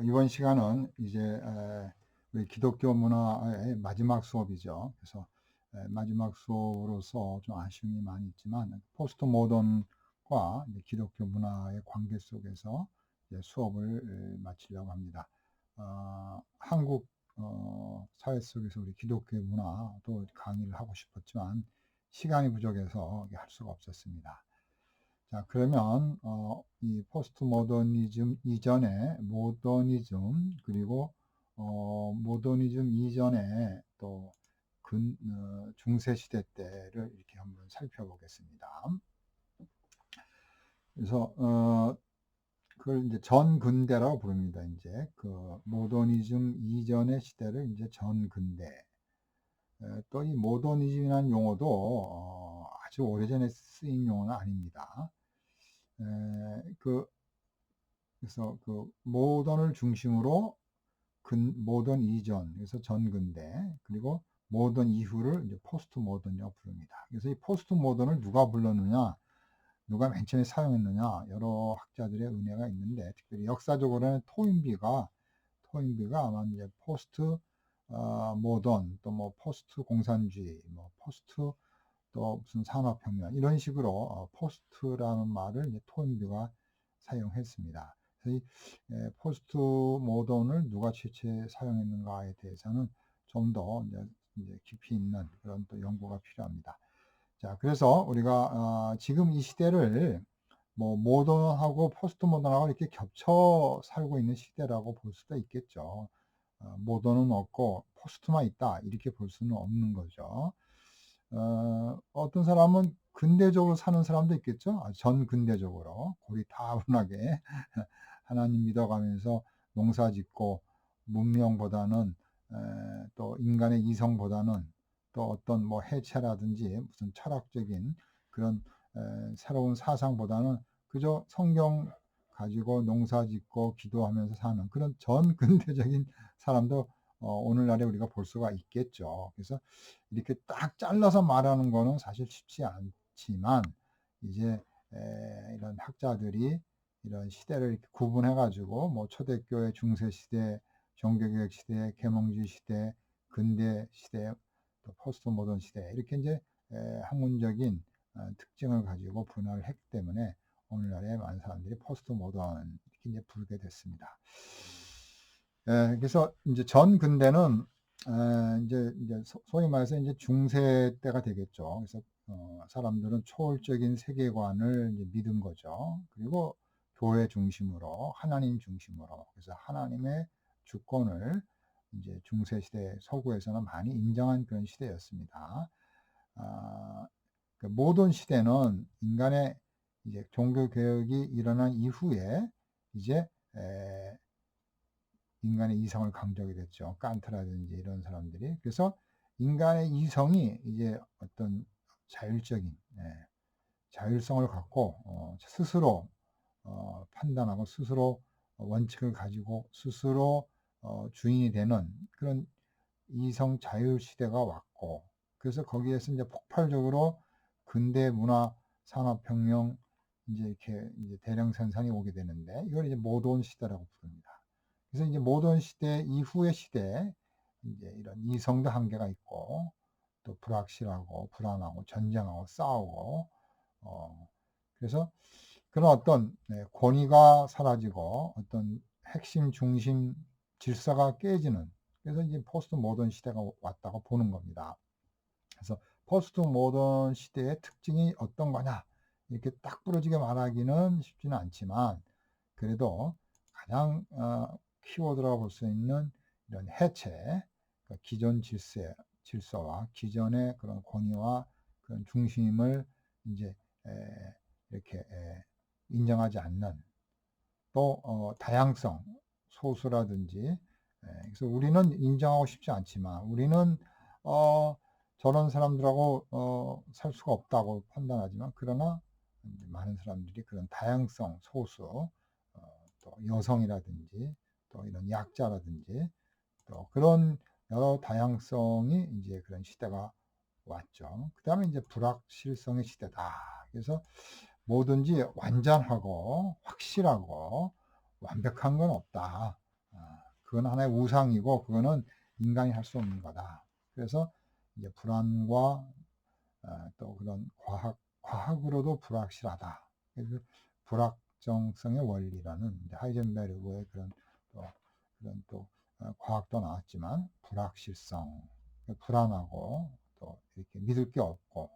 이번 시간은 이제 우리 기독교 문화의 마지막 수업이죠. 그래서 마지막 수업으로서 좀 아쉬움이 많이 있지만 포스트 모던과 이제 기독교 문화의 관계 속에서 이제 수업을 마치려고 합니다. 한국 사회 속에서 우리 기독교 문화도 강의를 하고 싶었지만 시간이 부족해서 할 수가 없었습니다. 자, 그러면 이 포스트 모더니즘 이전에 모더니즘, 그리고 모더니즘 이전에 또 중세 시대 때를 이렇게 한번 살펴보겠습니다. 그래서 그걸 이제 전근대라고 부릅니다. 이제 그 모더니즘 이전의 시대를 이제 전근대. 또 이 모더니즘이라는 용어도 아주 오래전에 쓰인 용어는 아닙니다. 그 그래서 그 모던을 중심으로 모던 이전, 그래서 전근대, 그리고 모던 이후를 이제 포스트 모던이라고 부릅니다. 그래서 이 포스트 모던을 누가 불렀느냐, 누가 맨 처음에 사용했느냐, 여러 학자들의 은혜가 있는데, 특별히 역사적으로는 토인비가 아마 이제 포스트 모던, 또 뭐 포스트 공산주의, 뭐 포스트 또 무슨 산업혁명 이런 식으로 포스트라는 말을 이제 토인비가 사용했습니다. 그래서 이 포스트 모던을 누가 최초에 사용했는가에 대해서는 좀 더 이제 깊이 있는 그런 또 연구가 필요합니다. 자, 그래서 우리가 지금 이 시대를 뭐 모던하고 포스트 모던하고 이렇게 겹쳐 살고 있는 시대라고 볼 수도 있겠죠. 모던은 없고 포스트만 있다 이렇게 볼 수는 없는 거죠. 어떤 사람은 근대적으로 사는 사람도 있겠죠. 전근대적으로 고리타분하게 하나님 믿어가면서 농사 짓고 문명보다는 또 인간의 이성보다는 또 어떤 뭐 해체라든지 무슨 철학적인 그런 새로운 사상보다는 그저 성경 가지고 농사 짓고 기도하면서 사는 그런 전근대적인 사람도 오늘날에 우리가 볼 수가 있겠죠. 그래서 이렇게 딱 잘라서 말하는 거는 사실 쉽지 않지만 이제 이런 학자들이 이런 시대를 이렇게 구분해 가지고 뭐 초대교회 중세 시대, 종교개혁 시대, 계몽주의 시대, 근대 시대, 또 포스트 모던 시대 이렇게 이제 학문적인 특징을 가지고 분할을 했기 때문에 오늘날에 많은 사람들이 포스트 모던 이렇게 이제 부르게 됐습니다. 그래서 이제 전 근대는 이제 소위 말해서 이제 중세 때가 되겠죠. 그래서 사람들은 초월적인 세계관을 이제 믿은 거죠. 그리고 교회 중심으로 하나님 중심으로 그래서 하나님의 주권을 이제 중세 시대 서구에서는 많이 인정한 그런 시대였습니다. 그 모던 시대는 인간의 이제 종교 개혁이 일어난 이후에 이제 인간의 이성을 강조하게 됐죠. 칸트라든지 이런 사람들이. 그래서 인간의 이성이 이제 어떤 자율적인 자율성을 갖고 스스로 판단하고 스스로 원칙을 가지고 스스로 주인이 되는 그런 이성 자율 시대가 왔고 그래서 거기에서 이제 폭발적으로 근대 문화 산업혁명 이제 이렇게 이제 대량 생산이 오게 되는데 이걸 이제 모던 시대라고 부릅니다. 그래서 이제 모던 시대 이후의 시대 이제 이런 이성도 한계가 있고 또 불확실하고 불안하고 전쟁하고 싸우고 그래서 그런 어떤 권위가 사라지고 어떤 핵심 중심 질서가 깨지는 그래서 이제 포스트 모던 시대가 왔다고 보는 겁니다. 그래서 포스트 모던 시대의 특징이 어떤 거냐 이렇게 딱 부러지게 말하기는 쉽지는 않지만 그래도 가장 키워드라고 볼 수 있는 이런 해체, 그러니까 기존 질서와 기존의 그런 권위와 그런 중심을 이제 이렇게 인정하지 않는 또 다양성, 소수라든지 그래서 우리는 인정하고 싶지 않지만 우리는 저런 사람들하고 살 수가 없다고 판단하지만 그러나 많은 사람들이 그런 다양성, 소수, 또 여성이라든지 또 이런 약자라든지 또 그런 여러 다양성이 이제 그런 시대가 왔죠. 그 다음에 이제 불확실성의 시대다. 그래서 뭐든지 완전하고 확실하고 완벽한 건 없다. 그건 하나의 우상이고 그거는 인간이 할 수 없는 거다. 그래서 이제 불안과 또 그런 과학으로도 불확실하다. 그래서 불확정성의 원리라는 이제 하이젠베르그의 그런 또 과학도 나왔지만 불확실성, 불안하고 또 이렇게 믿을 게 없고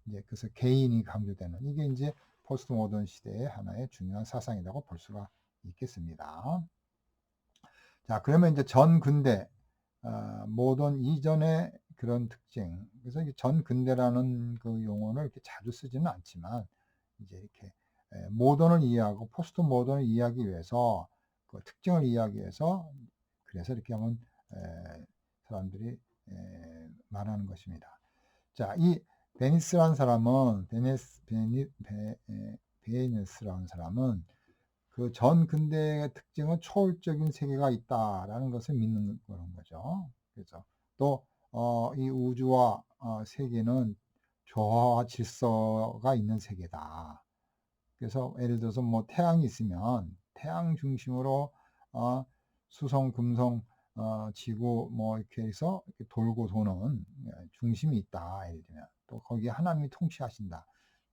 이제 그래서 개인이 강조되는 이게 이제 포스트 모던 시대의 하나의 중요한 사상이라고 볼 수가 있겠습니다. 자, 그러면 이제 전 근대 모던 이전의 그런 특징. 그래서 전 근대라는 그 용어를 이렇게 자주 쓰지는 않지만 이제 이렇게 모던을 이해하고 포스트 모던을 이해하기 위해서 그 특징을 이해하기 위해서 그래서 이렇게 하면 사람들이 말하는 것입니다. 자, 이 베니스라는 사람은 베니스라는 사람은 그 전 근대의 특징은 초월적인 세계가 있다라는 것을 믿는 그런 거죠. 그래서 또 이 우주와 세계는 조화와 질서가 있는 세계다. 그래서 예를 들어서 뭐 태양이 있으면 태양 중심으로 수성, 금성, 지구 뭐 이렇게 해서 이렇게 돌고 도는 중심이 있다. 예를 들면 또 거기에 하나님이 통치하신다.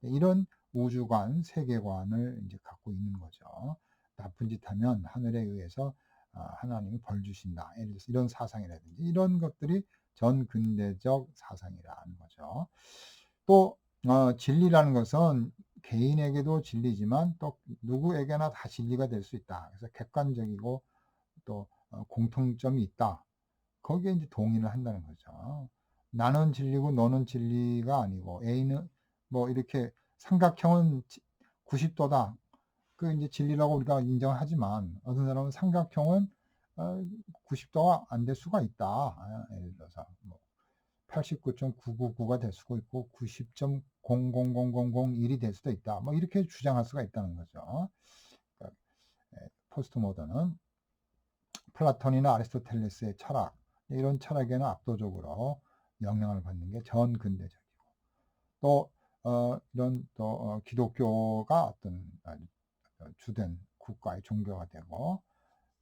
이런 우주관, 세계관을 이제 갖고 있는 거죠. 나쁜 짓 하면 하늘에 의해서 하나님이 벌 주신다. 예를 들어서 이런 사상이라든지 이런 것들이 전 근대적 사상이라는 거죠. 또 진리라는 것은 개인에게도 진리지만 또 누구에게나 다 진리가 될 수 있다. 그래서 객관적이고 또 공통점이 있다. 거기에 이제 동의를 한다는 거죠. 나는 진리고 너는 진리가 아니고 A는 뭐 이렇게 삼각형은 90도다. 그 이제 진리라고 우리가 인정하지만 어떤 사람은 삼각형은 90도가 안 될 수가 있다. 예를 들어서 뭐 89.999가 될 수도 있고 90.000001이 될 수도 있다. 뭐 이렇게 주장할 수가 있다는 거죠. 그러니까 포스트 모던은 플라톤이나 아리스토텔레스의 철학 이런 철학에는 압도적으로 영향을 받는 게 전 근대적이고 또 이런 또 기독교가 어떤 주된 국가의 종교가 되고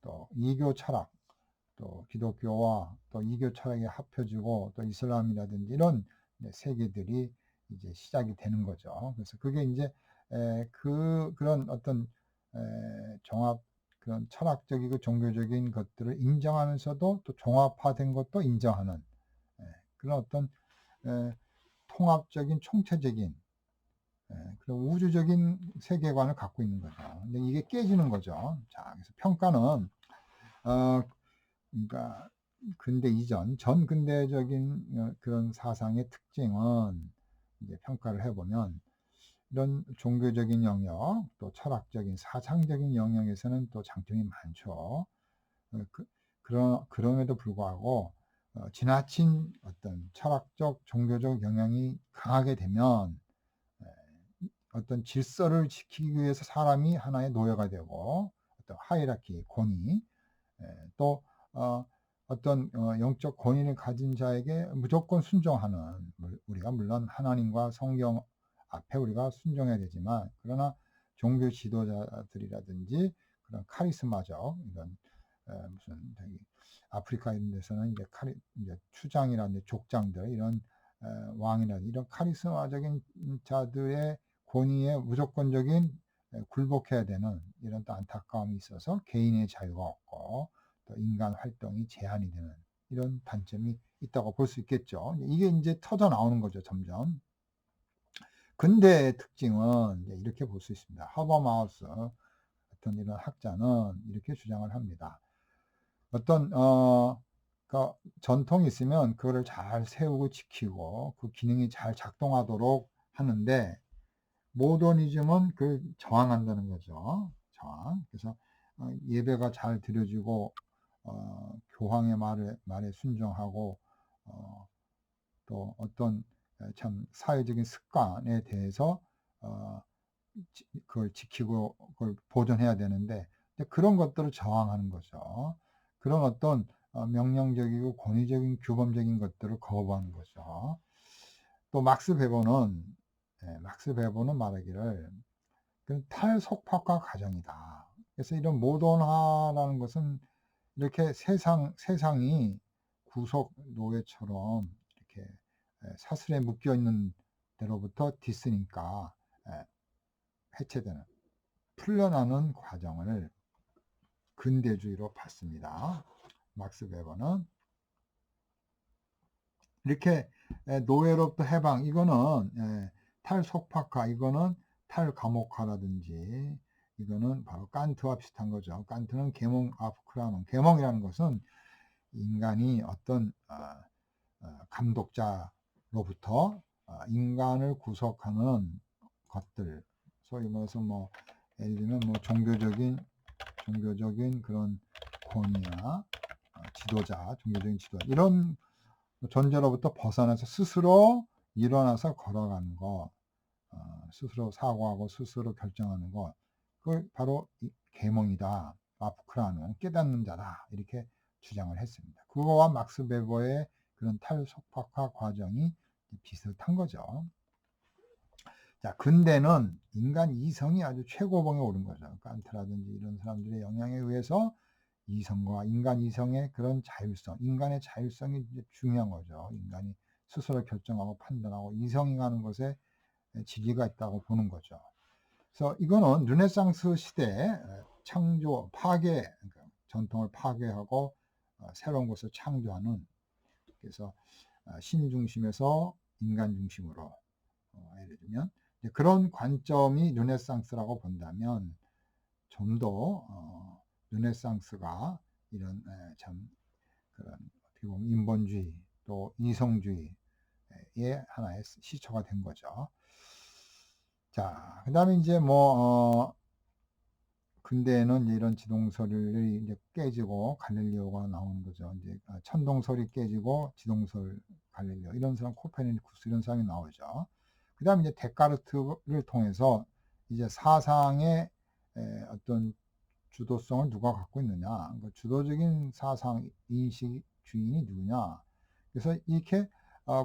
또 이교 철학 또 기독교와 또 이교 철학이 합쳐지고 또 이슬람이라든지 이런 세계들이 이제 시작이 되는 거죠. 그래서 그게 이제 그런 어떤 종합 그런 철학적이고 종교적인 것들을 인정하면서도 또 종합화된 것도 인정하는 그런 어떤 통합적인 총체적인 그런 우주적인 세계관을 갖고 있는 거죠. 근데 이게 깨지는 거죠. 자, 그래서 평가는 그러니까 근대 이전 전 근대적인 그런 사상의 특징은 이제 평가를 해보면 이런 종교적인 영역 또 철학적인 사상적인 영역에서는 또 장점이 많죠. 그럼에도 불구하고 지나친 어떤 철학적 종교적 영향이 강하게 되면 어떤 질서를 지키기 위해서 사람이 하나의 노예가 되고 어떤 하이라키 권위 또 어떤 영적 권위를 가진 자에게 무조건 순종하는 우리가 물론 하나님과 성경 앞에 우리가 순종해야 되지만 그러나 종교 지도자들이라든지 그런 카리스마적 이런 무슨 저기 아프리카 이런 데서는 이제 추장이라든지 족장들 이런 왕이라든지 이런 카리스마적인 자들의 권위에 무조건적인 굴복해야 되는 이런 또 안타까움이 있어서 개인의 자유가 없고 또 인간 활동이 제한이 되는 이런 단점이 있다고 볼 수 있겠죠. 이게 이제 터져 나오는 거죠, 점점. 근대의 특징은 이렇게 볼 수 있습니다. 하버마우스 같은 이런 학자는 이렇게 주장을 합니다. 어떤 그러니까 전통이 있으면 그거를 잘 세우고 지키고 그 기능이 잘 작동하도록 하는데 모더니즘은 그 저항한다는 거죠. 저항. 그래서 예배가 잘 드려지고 교황의 말에 순종하고 또 어떤 참 사회적인 습관에 대해서 그걸 지키고 그걸 보존해야 되는데 그런 것들을 저항하는 거죠. 그런 어떤 명령적이고 권위적인 규범적인 것들을 거부하는 거죠. 또 막스 베버는 말하기를 그 탈속파화 과정이다. 그래서 이런 모던화라는 것은 이렇게 세상이 구속 노예처럼 이렇게 사슬에 묶여 있는 데로부터 디스니까 해체되는, 풀려나는 과정을 근대주의로 봤습니다. 막스 베버는 이렇게 노예로부터 해방, 이거는 탈속박화, 이거는 탈감옥화라든지, 이거는 바로 칸트와 비슷한 거죠. 칸트는 계몽 아프크라논, 계몽이라는 것은 인간이 어떤 감독자로부터 인간을 구속하는 것들, 소위 말해서 뭐 예를 들면 뭐 종교적인 그런 권위나 지도자, 종교적인 지도자, 이런 존재로부터 벗어나서 스스로 일어나서 걸어가는 거, 스스로 사고하고 스스로 결정하는 것, 그걸 바로 계몽이다, 아프크라는 깨닫는 자다, 이렇게 주장을 했습니다. 그거와 막스 베버의 그런 탈속박화 과정이 비슷한 거죠. 자, 근대는 인간 이성이 아주 최고봉에 오른 거죠. 칸트라든지 이런 사람들의 영향에 의해서 이성과 인간 이성의 그런 자율성, 인간의 자율성이 이제 중요한 거죠. 인간이 스스로 결정하고 판단하고 이성이 가는 것에 지위가 있다고 보는 거죠. 그래서 이거는 르네상스 시대 창조, 파괴, 그러니까 전통을 파괴하고 새로운 것을 창조하는, 그래서 신 중심에서 인간 중심으로, 예를 들면 그런 관점이 르네상스라고 본다면, 좀 더 르네상스가 이런 참 그런 어떻게 보면 인본주의 또 이성주의의 하나의 시초가 된 거죠. 자, 그 다음에 이제 뭐 근대에는 이제 이런 지동설이 이제 깨지고 갈릴리오가 나오는 거죠. 이제 천동설이 깨지고 지동설, 갈릴리오, 이런 사람, 코페르니쿠스, 이런 사람이 나오죠. 그 다음에 이제 데카르트를 통해서 이제 사상의 어떤 주도성을 누가 갖고 있느냐, 그러니까 주도적인 사상 인식 주인이 누구냐. 그래서 이렇게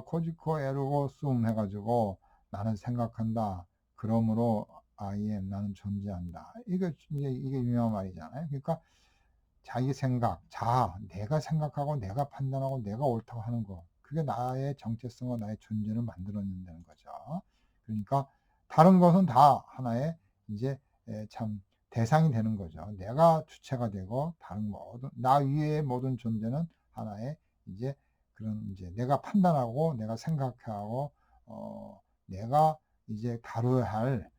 코지코 에르고 숨 해가지고 나는 생각한다, 그러므로 I am, 나는 존재한다, 이게 유명한 말이잖아요. 그러니까 자기 생각, 내가 생각하고 내가 판단하고 내가 옳다고 하는 거, 그게 나의 정체성과 나의 존재를 만들어낸다는 거죠. 그러니까 다른 것은 다 하나의 이제 참 대상이 되는 거죠. 내가 주체가 되고 다른 모든, 나 위의 모든 존재는 하나의 이제 그런, 이제 내가 판단하고 내가 생각하고 내가 이제 다루어야 할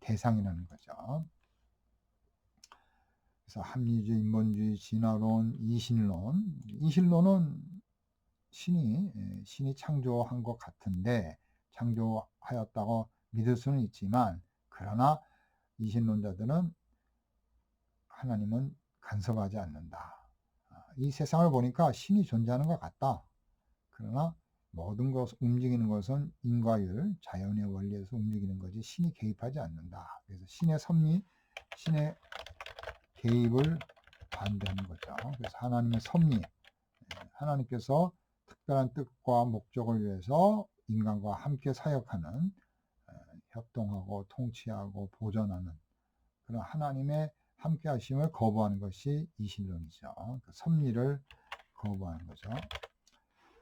대상이라는 거죠. 그래서 합리주의, 인본주의, 진화론, 이신론. 이신론은 신이 창조한 것 같은데, 창조하였다고 믿을 수는 있지만, 그러나 이신론자들은 하나님은 간섭하지 않는다. 이 세상을 보니까 신이 존재하는 것 같다. 그러나 모든 것, 움직이는 것은 인과율, 자연의 원리에서 움직이는 거지 신이 개입하지 않는다. 그래서 신의 섭리, 신의 개입을 반대하는 거죠. 그래서 하나님의 섭리, 하나님께서 특별한 뜻과 목적을 위해서 인간과 함께 사역하는, 협동하고 통치하고 보존하는 그런 하나님의 함께 하심을 거부하는 것이 이신론이죠. 그 섭리를 거부하는 거죠.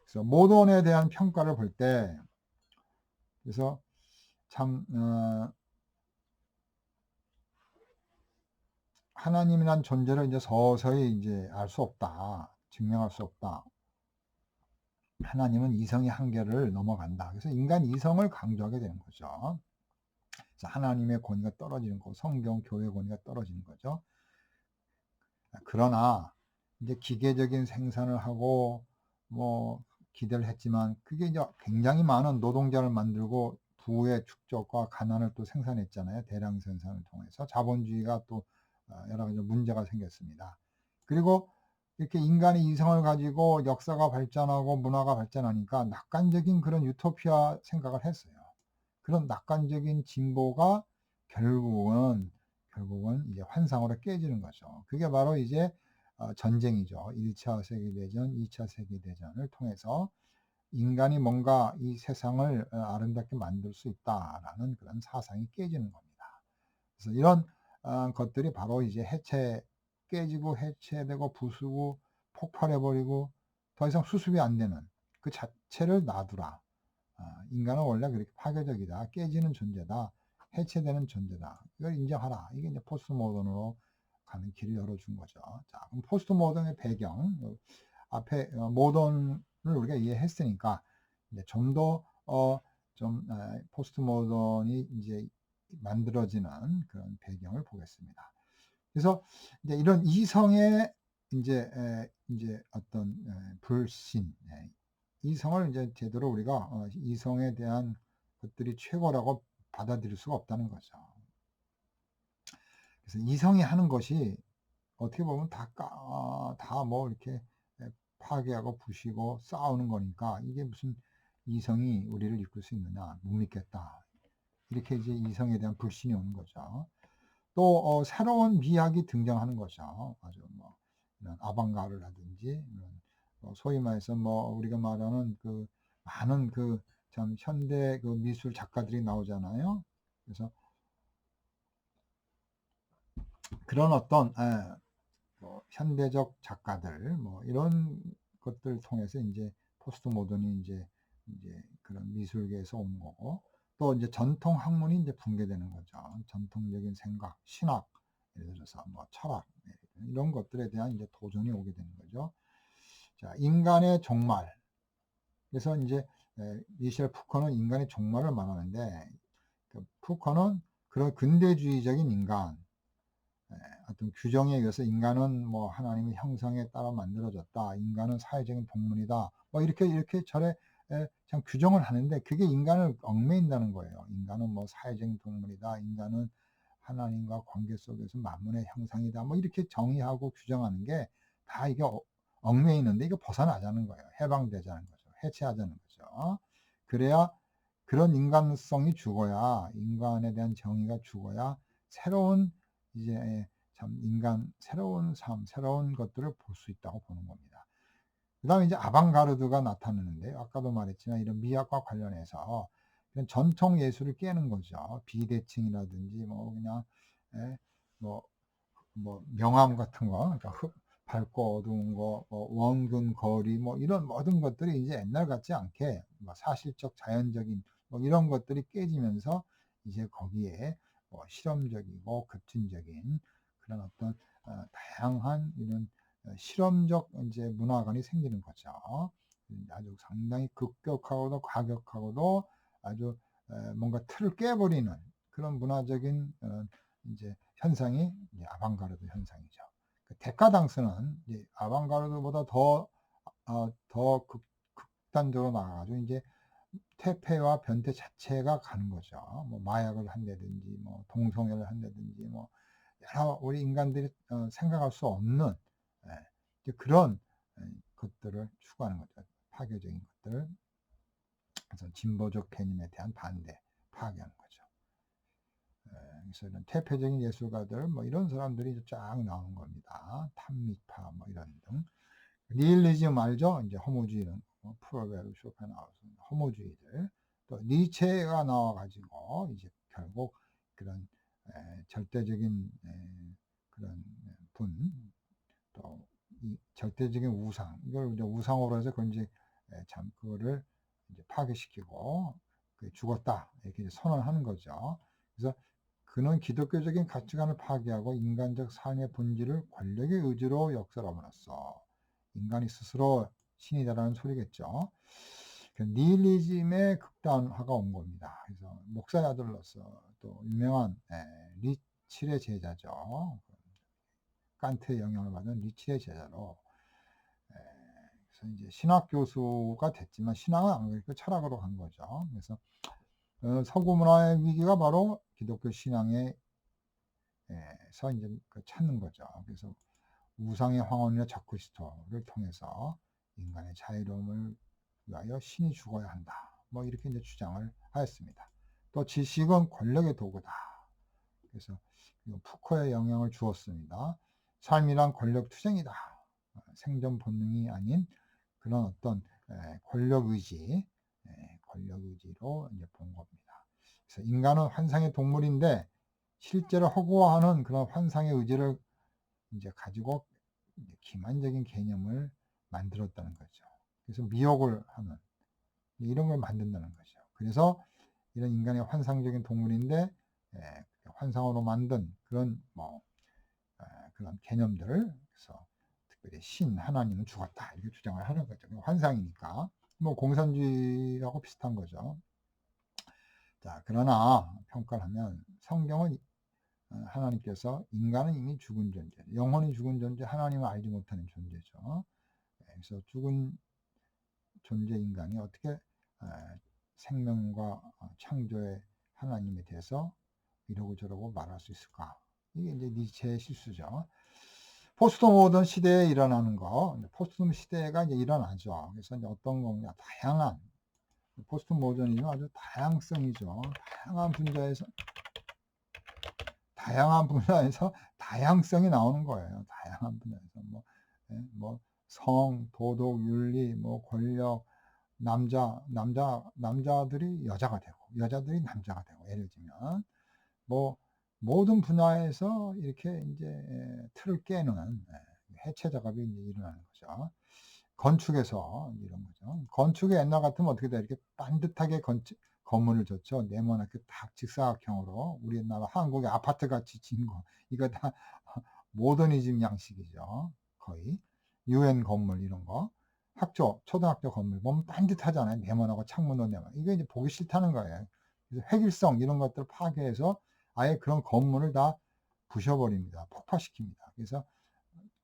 그래서 모던에 대한 평가를 볼 때, 그래서 참 하나님이란 존재를 이제 서서히 이제 알 수 없다, 증명할 수 없다. 하나님은 이성의 한계를 넘어간다. 그래서 인간 이성을 강조하게 되는 거죠. 그래서 하나님의 권위가 떨어지는 거, 성경, 교회 권위가 떨어지는 거죠. 그러나 이제 기계적인 생산을 하고 뭐 기대를 했지만, 그게 이제 굉장히 많은 노동자를 만들고 부의 축적과 가난을 또 생산했잖아요. 대량 생산을 통해서 자본주의가 또 여러 가지 문제가 생겼습니다. 그리고 이렇게 인간의 이성을 가지고 역사가 발전하고 문화가 발전하니까 낙관적인 그런 유토피아 생각을 했어요. 그런 낙관적인 진보가 결국은 이제 환상으로 깨지는 거죠. 그게 바로 이제 전쟁이죠. 1차 세계대전, 2차 세계대전을 통해서 인간이 뭔가 이 세상을 아름답게 만들 수 있다라는 그런 사상이 깨지는 겁니다. 그래서 이런 것들이 바로 이제 해체 깨지고 해체되고 부수고 폭발해버리고 더 이상 수습이 안 되는 그 자체를 놔두라. 인간은 원래 그렇게 파괴적이다. 깨지는 존재다. 해체되는 존재다. 이걸 인정하라. 이게 이제 포스트 모던으로 가는 길을 열어준 거죠. 자, 그럼 포스트 모던의 배경, 앞에 모던을 우리가 이해했으니까 이제 좀 더 포스트 모던이 이제 만들어지는 그런 배경을 보겠습니다. 그래서 이제 이런 이성의 이제 어떤 불신, 이성을 이제 제대로 우리가 이성에 대한 것들이 최고라고 받아들일 수가 없다는 거죠. 그래서 이성이 하는 것이 어떻게 보면 다 뭐 이렇게 파괴하고 부시고 싸우는 거니까 이게 무슨 이성이 우리를 이끌 수 있느냐, 못 믿겠다. 이렇게 이제 이성에 대한 불신이 오는 거죠. 또 새로운 미학이 등장하는 거죠. 아주 뭐 이런 아방가르라든지 이런 소위 말해서 뭐 우리가 말하는 그 많은 그 참 현대 그 미술 작가들이 나오잖아요. 그래서 그런 어떤 뭐 현대적 작가들 뭐 이런 것들 통해서 이제 포스트 모던이 이제 그런 미술계에서 온 거고, 또 이제 전통 학문이 이제 붕괴되는 거죠. 전통적인 생각, 신학, 예를 들어서 뭐 철학 이런 것들에 대한 이제 도전이 오게 되는 거죠. 자, 인간의 종말. 그래서 이제 미셸 푸커는 인간의 종말을 말하는데, 그 푸커는 그런 근대주의적인 인간, 어떤 규정에 의해서 인간은 뭐 하나님의 형상에 따라 만들어졌다. 인간은 사회적인 동물이다. 뭐 이렇게 절에 참 규정을 하는데 그게 인간을 얽매인다는 거예요. 인간은 뭐 사회적인 동물이다. 인간은 하나님과 관계 속에서 만물의 형상이다. 뭐 이렇게 정의하고 규정하는 게 다 이게 얽매이는데 이거 벗어나자는 거예요. 해방되자는 거죠. 해체하자는 거죠. 그래야 그런 인간성이 죽어야, 인간에 대한 정의가 죽어야 새로운 이제 참 인간 새로운 삶, 새로운 것들을 볼 수 있다고 보는 겁니다. 그 다음에 이제 아방가르드가 나타나는데, 아까도 말했지만 이런 미학과 관련해서 그런 전통 예술을 깨는 거죠. 비대칭이라든지 뭐 그냥 뭐, 뭐 명암 같은 거, 그러니까 밝고 어두운 거, 뭐 원근 거리, 뭐 이런 모든 것들이 이제 옛날 같지 않게 뭐 사실적 자연적인 뭐 이런 것들이 깨지면서 이제 거기에 뭐 실험적이고 급진적인 그런 어떤 다양한 이런 실험적 이제 문화관이 생기는 거죠. 아주 상당히 급격하고도 과격하고도 아주 뭔가 틀을 깨버리는 그런 문화적인 이제 현상이 이제 아방가르드 현상이죠. 그 데카당스는 이제 아방가르드보다 더 극단적으로 나가가지고 이제 퇴폐와 변태 자체가 가는 거죠. 뭐 마약을 한다든지, 뭐 동성애를 한다든지, 뭐 여러 우리 인간들이 생각할 수 없는 이제 그런 것들을 추구하는 거죠. 파괴적인 것들. 그래서 진보적 개념에 대한 반대, 파괴하는 거죠. 그래서 이런 퇴폐적인 예술가들, 뭐 이런 사람들이 쫙 나오는 겁니다. 탐미파, 뭐 이런 등. 니힐리즘 알죠? 이제 허무주의는 프로베르, 쇼펜하우스, 허무주의들. 또 니체가 나와가지고 이제 결국 그런 절대적인 그런 분, 또 이 절대적인 우상, 이걸 이제 우상으로 해서 그걸 이제 참 그거를 이제 파괴시키고 죽었다 이렇게 선언하는 거죠. 그래서 그는 기독교적인 가치관을 파괴하고 인간적 삶의 본질을 권력의 의지로 역설함으로써 인간이 스스로 신이다라는 소리겠죠. 니힐리즘의 극단화가 온 겁니다. 그래서 목사의 아들로서 또 유명한 리칠의 제자죠. 칸트의 영향을 받은 리칠의 제자로 그래서 이제 신학 교수가 됐지만 신학은 안 그렇고 철학으로 간 거죠. 그래서 서구 문화의 위기가 바로 기독교 신앙에서 이제 찾는 거죠. 그래서 우상의 황혼이나 적그리스도를 통해서 인간의 자유로움을 위하여 신이 죽어야 한다. 뭐 이렇게 이제 주장을 하였습니다. 또 지식은 권력의 도구다. 그래서 푸코의 영향을 주었습니다. 삶이란 권력 투쟁이다. 생존 본능이 아닌 그런 어떤 권력 의지, 권력 의지로 이제 본 겁니다. 그래서 인간은 환상의 동물인데 실제로 허구화하는 그런 환상의 의지를 이제 가지고 기만적인 개념을 만들었다는 거죠. 그래서 미혹을 하는 이런 걸 만든다는 거죠. 그래서 이런 인간의 환상적인 동물인데 환상으로 만든 그런 그런 개념들을, 그래서 특별히 신, 하나님은 죽었다 이렇게 주장을 하는 거죠. 환상이니까 공산주의하고 비슷한 거죠. 자, 그러나 평가를 하면 성경은 하나님께서 인간은 이미 죽은 존재, 영혼이 죽은 존재, 하나님을 알지 못하는 존재죠. 그래서 죽은 존재 인간이 어떻게 생명과 창조의 하나님에 대해서 이러고 저러고 말할 수 있을까? 이게 이제 니체의 실수죠. 포스트 모던 시대에 일어나는 거, 포스트 시대가 이제 일어나죠. 그래서 이제 어떤 거냐, 다양한 포스트 모던이즘 아주 다양성이죠. 다양한 분야에서 다양성이 나오는 거예요. 다양한 분야에서 성, 도덕, 윤리, 권력, 남자들이 여자가 되고 여자들이 남자가 되고, 예를 들면 모든 분야에서 이렇게 이제 틀을 깨는 해체 작업이 이제 일어나는 거죠. 건축에서 이런 거죠. 건축이 옛날 같으면 어떻게 돼? 이렇게 반듯하게 건물을 졌죠. 네모나게 딱 직사각형으로. 우리나라 한국의 아파트 같이 진 거. 이거 다 모더니즘 양식이죠. 거의. 유엔 건물 이런 거. 초등학교 건물 보면 반듯하잖아요. 네모나고 창문도 네모. 이게 이제 보기 싫다는 거예요. 그래서 획일성 이런 것들을 파괴해서 아예 그런 건물을 다 부셔버립니다. 폭파시킵니다. 그래서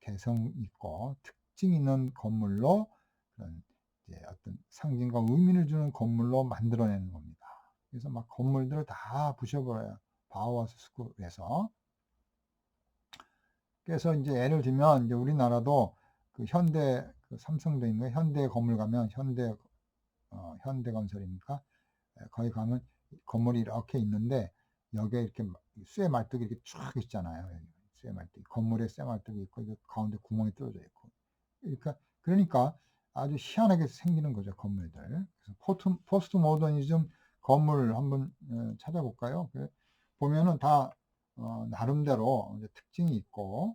개성 있고 특징 있는 건물로 그런 이제 어떤 상징과 의미를 주는 건물로 만들어내는 겁니다. 그래서 막 건물들을 다 부셔버려요. 바우하우스에서. 그래서 이제 예를 들면 이제 우리나라도 그 현대 삼성도 있는 현대 건물 가면 현대건설입니까? 거기 가면 건물이 이렇게 있는데 여기에 이렇게 쇠 말뚝이 이렇게 쫙 있잖아요. 쇠 말뚝, 건물에 쇠 말뚝이 있고 가운데 구멍이 뚫어져 있고. 그러니까 아주 희한하게 생기는 거죠, 건물들. 그래서 포스트 모더니즘 건물 한번 찾아볼까요? 보면은 다 나름대로 이제 특징이 있고,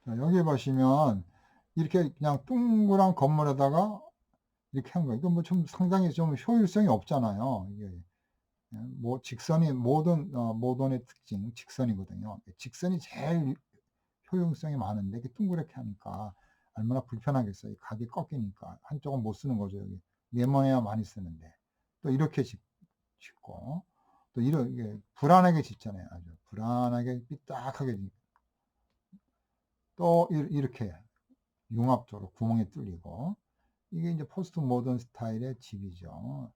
자, 여기 보시면 이렇게 그냥 둥그란 건물에다가 이렇게 한 거예요. 이건 좀 상당히 좀 효율성이 없잖아요. 이게 직선이 모던의 특징, 직선이거든요. 직선이 제일 효용성이 많은데 이게 둥그렇게 하니까 얼마나 불편하겠어요. 각이 꺾이니까 한쪽은 못 쓰는 거죠. 여기 네모네야 많이 쓰는데 또 이렇게 짓고 또 이게 불안하게 짓잖아요. 아주 불안하게 삐딱하게 또 이렇게 융합적으로 구멍이 뚫리고, 이게 이제 포스트 모던 스타일의 집이죠.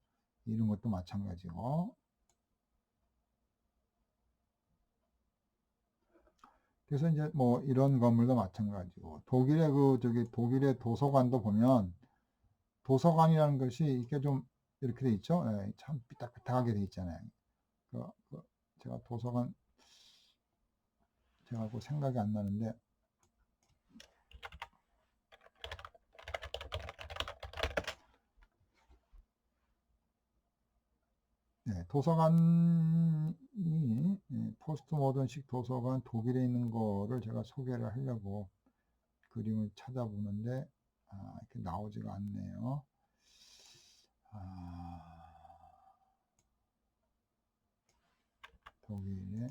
이런 것도 마찬가지고. 그래서 이제 이런 건물도 마찬가지고, 독일의 도서관도 보면 도서관이라는 것이 이렇게 좀 이렇게 돼 있죠. 참 삐딱삐딱하게 돼 있잖아요. 제가 도서관 제가 생각이 안 나는데, 도서관이 포스트 모던식 도서관 독일에 있는 거를 제가 소개를 하려고 그림을 찾아보는데 이렇게 나오지가 않네요. 독일에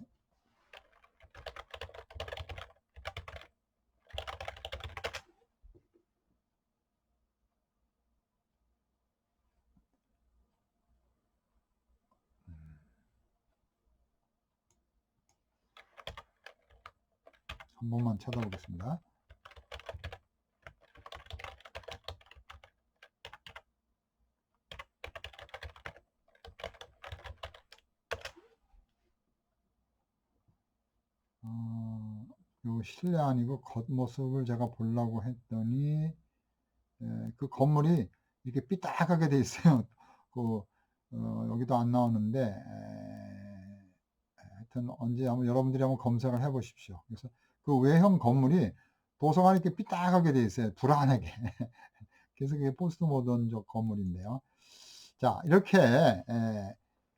한 번만 찾아보겠습니다. 요 실내 아니고 겉모습을 제가 보려고 했더니 그 건물이 이렇게 삐딱하게 돼 있어요. 여기도 안 나오는데 하여튼 언제 여러분들이 한번 검색을 해 보십시오. 그래서 그 외형 건물이 도서관이 이렇게 삐딱하게 돼 있어요. 불안하게. 그래서 그게 포스트 모던적 건물인데요. 자, 이렇게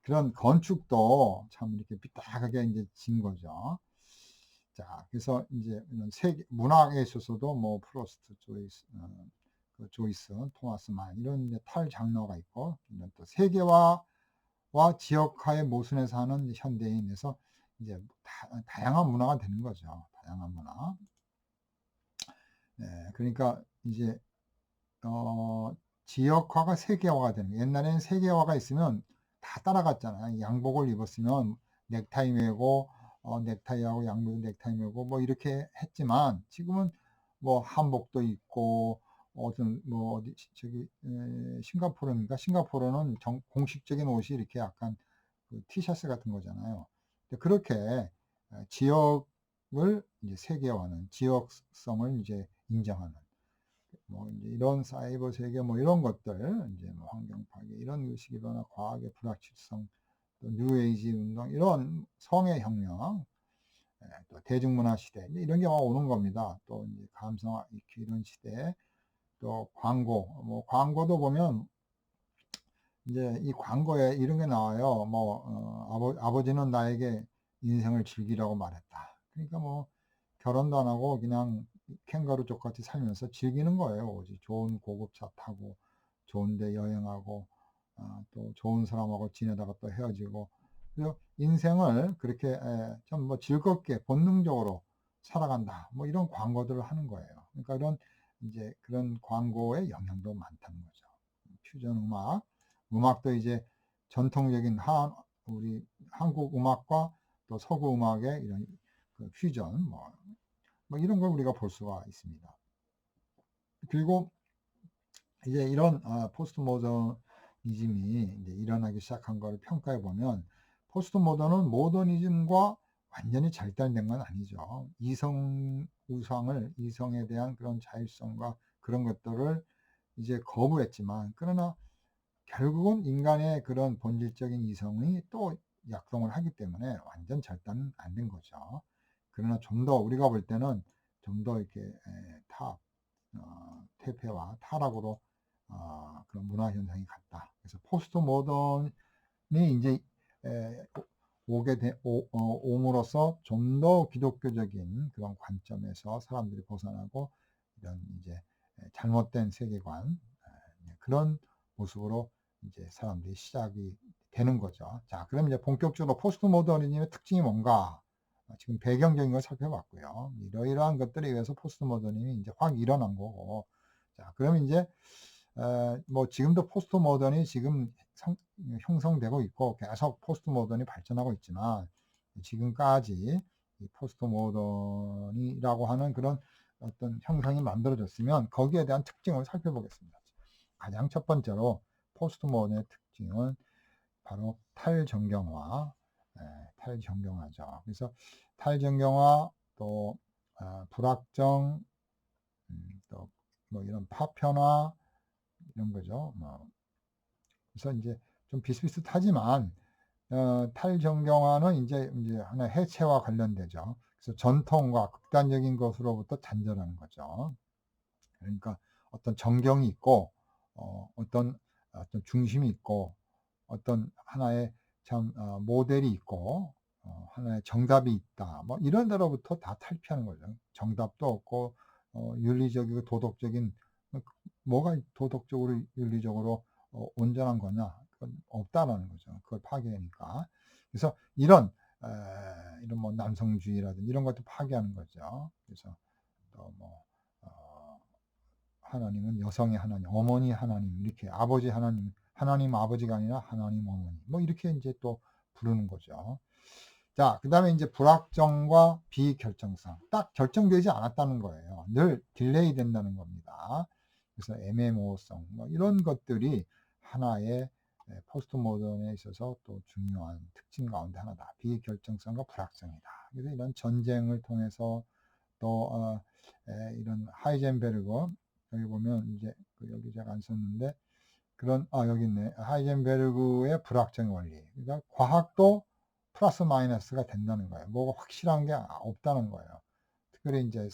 그런 건축도 참 이렇게 삐딱하게 이제 진 거죠. 자, 그래서 이제 이런 세계 문학에 있어서도 뭐 프로스트, 조이스, 그 조이스, 토마스 만 이런 이제 탈장르가 있고, 이런 또 세계화와 지역화의 모순에서 하는 현대인에서 이제 다양한 문화가 되는 거죠. 다양한 문화. 그러니까 이제 지역화가 세계화가 되는 거예요. 옛날에는 세계화가 있으면 다 따라갔잖아요. 양복을 입었으면 넥타이 매고 넥타이하고 양복 넥타이 매고 뭐 이렇게 했지만 지금은 뭐 한복도 있고 어떤 뭐 어디 저기 싱가포르인가 싱가포르는 공식적인 옷이 이렇게 약간 그 티셔츠 같은 거잖아요. 그렇게 지역을 이제 세계화하는 지역성을 이제 인정하는 뭐 이제 이런 사이버 세계 뭐 이런 것들 이제 뭐 환경 파괴 이런 의식이 변화 과학의 불확실성 또 뉴에이지 운동 이런 성의 혁명 또 대중문화 시대 이런 게 막 오는 겁니다. 또 이제 감성화 EQ 이런 시대 또 광고 뭐 광고도 보면 이제 이 광고에 이런 게 나와요. 뭐 아버지는 나에게 인생을 즐기라고 말했다. 그러니까 뭐 결혼도 안 하고 그냥 캥거루족 같이 살면서 즐기는 거예요. 오직 좋은 고급차 타고 좋은 데 여행하고 또 좋은 사람하고 지내다가 또 헤어지고 그래서 인생을 그렇게 좀 뭐 즐겁게 본능적으로 살아간다. 뭐 이런 광고들을 하는 거예요. 그러니까 이런 이제 그런 광고의 영향도 많다는 거죠. 퓨전 음악, 음악도 이제 전통적인 우리 한국 음악과 또 서구 음악의 이런 그 퓨전 뭐 이런 걸 우리가 볼 수가 있습니다. 그리고 이제 이런 포스트 모더니즘이 이제 일어나기 시작한 걸 평가해 보면 포스트 모더는 모더니즘과 완전히 절단된 건 아니죠. 이성에 대한 그런 자율성과 그런 것들을 이제 거부했지만 그러나 결국은 인간의 그런 본질적인 이성이 또 약동을 하기 때문에 완전 절단은 안 된 거죠. 그러나 좀 더 우리가 볼 때는 좀 더 이렇게 퇴폐와 타락으로 그런 문화 현상이 갔다. 그래서 포스트 모던이 이제 옴으로써 좀 더 기독교적인 그런 관점에서 사람들이 벗어나고 이런 이제 잘못된 세계관 그런 모습으로 이제 사람들이 시작이 되는 거죠. 자, 그럼 이제 본격적으로 포스트 모더니즘의 특징이 뭔가 지금 배경적인 걸 살펴봤고요. 이러이러한 것들에 의해서 포스트 모더니즘이 이제 확 일어난 거고, 자, 그러면 이제 뭐 지금도 포스트 모던이 지금 형성되고 있고 계속 포스트 모던이 발전하고 있지만 지금까지 이 포스트 모던이라고 하는 그런 어떤 형상이 만들어졌으면 거기에 대한 특징을 살펴보겠습니다. 가장 첫 번째로 포스트 모던의 특징은 바로 탈정경화, 탈정경화죠. 그래서 탈정경화 또 불확정, 또 뭐 이런 파편화 이런 거죠. 뭐 그래서 이제 좀 비슷비슷하지만 탈정경화는 이제 하나의 해체와 관련되죠. 그래서 전통과 극단적인 것으로부터 단절하는 거죠. 그러니까 어떤 정경이 있고 어떤 중심이 있고 어떤 하나의 참 모델이 있고 하나의 정답이 있다. 뭐 이런 데로부터 다 탈피하는 거죠. 정답도 없고 윤리적이고 도덕적인 뭐가 도덕적으로 윤리적으로 온전한 거냐? 그건 없다라는 거죠. 그걸 파괴하니까. 그래서 이런 뭐 남성주의라든지 이런 것도 파괴하는 거죠. 그래서 또 뭐 하나님은 여성의 하나님, 어머니 하나님 이렇게 아버지 하나님 아버지가 아니라 하나님 어머니 뭐 이렇게 이제 또 부르는 거죠. 자, 그 다음에 이제 불확정과 비결정성. 딱 결정되지 않았다는 거예요. 늘 딜레이 된다는 겁니다. 그래서 애매모호성, 뭐 이런 것들이 하나의 포스트 모던에 있어서 또 중요한 특징 가운데 하나다. 비결정성과 불확정이다. 그래서 이런 전쟁을 통해서 또 이런 하이젠베르그 여기 보면 이제 여기 제가 안 썼는데 여기 있네. 하이젠베르그의 불확정 원리. 그러니까 과학도 플러스 마이너스가 된다는 거예요. 뭐가 확실한 게 없다는 거예요. 특별히 이제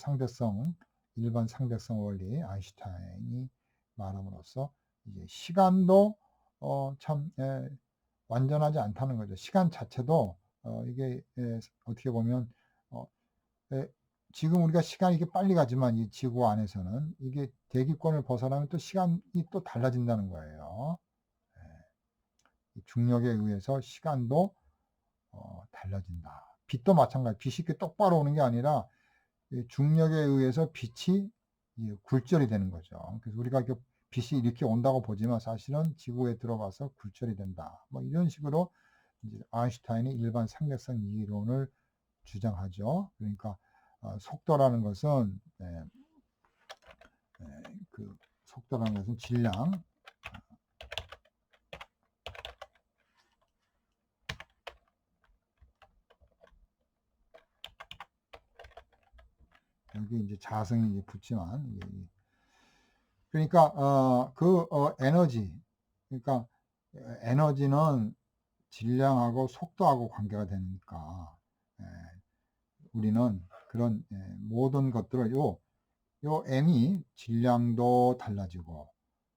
일반 상대성 원리 아인슈타인이 말함으로써 이제 시간도 참 완전하지 않다는 거죠. 시간 자체도 이게 어떻게 보면 어 예 지금 우리가 시간이 이렇게 빨리 가지만 이 지구 안에서는 이게 대기권을 벗어나면 또 시간이 또 달라진다는 거예요. 예. 이 중력에 의해서 시간도 달라진다. 빛도 마찬가지. 빛이 이렇게 똑바로 오는 게 아니라 이 중력에 의해서 빛이 굴절이 되는 거죠. 그래서 우리가 빛이 이렇게 온다고 보지만 사실은 지구에 들어가서 굴절이 된다. 뭐 이런 식으로 이제 아인슈타인이 일반 상대성 이론을 주장하죠. 그러니까 속도라는 것은 그 속도라는 것은 질량, 여기 이제 자성이 이제 붙지만 그러니까 에너지, 그러니까 에너지는 질량하고 속도하고 관계가 되니까 우리는 그런 모든 것들을 요 m이 질량도 달라지고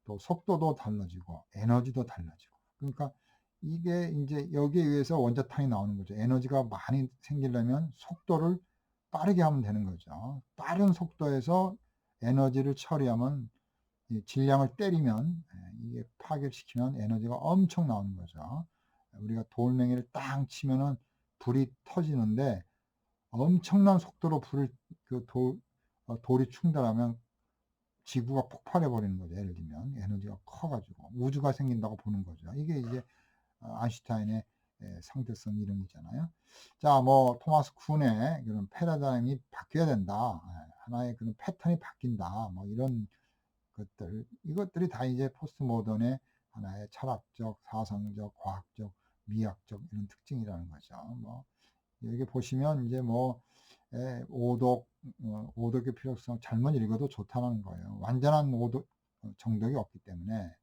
또 속도도 달라지고 에너지도 달라지고 그러니까 이게 이제 여기에 의해서 원자탄이 나오는 거죠. 에너지가 많이 생기려면 속도를 빠르게 하면 되는 거죠. 빠른 속도에서 에너지를 처리하면 질량을 때리면 이게 파괴시키면 에너지가 엄청 나오는 거죠. 우리가 돌멩이를 땅 치면은 불이 터지는데 엄청난 속도로 불을 돌이 충돌하면 지구가 폭발해 버리는 거죠. 예를 들면 에너지가 커가지고 우주가 생긴다고 보는 거죠. 이게 이제 아인슈타인의 상대성 이론이잖아요. 자, 뭐 토마스 쿤의 그런 패러다임이 바뀌어야 된다. 하나의 그런 패턴이 바뀐다. 뭐 이런 것들, 이것들이 다 이제 포스트 모던의 하나의 철학적, 사상적, 과학적, 미학적 이런 특징이라는 거죠. 뭐 여기 보시면 이제 뭐 오독, 오독의 필요성 잘못 읽어도 좋다는 거예요. 완전한 오독, 정독이 없기 때문에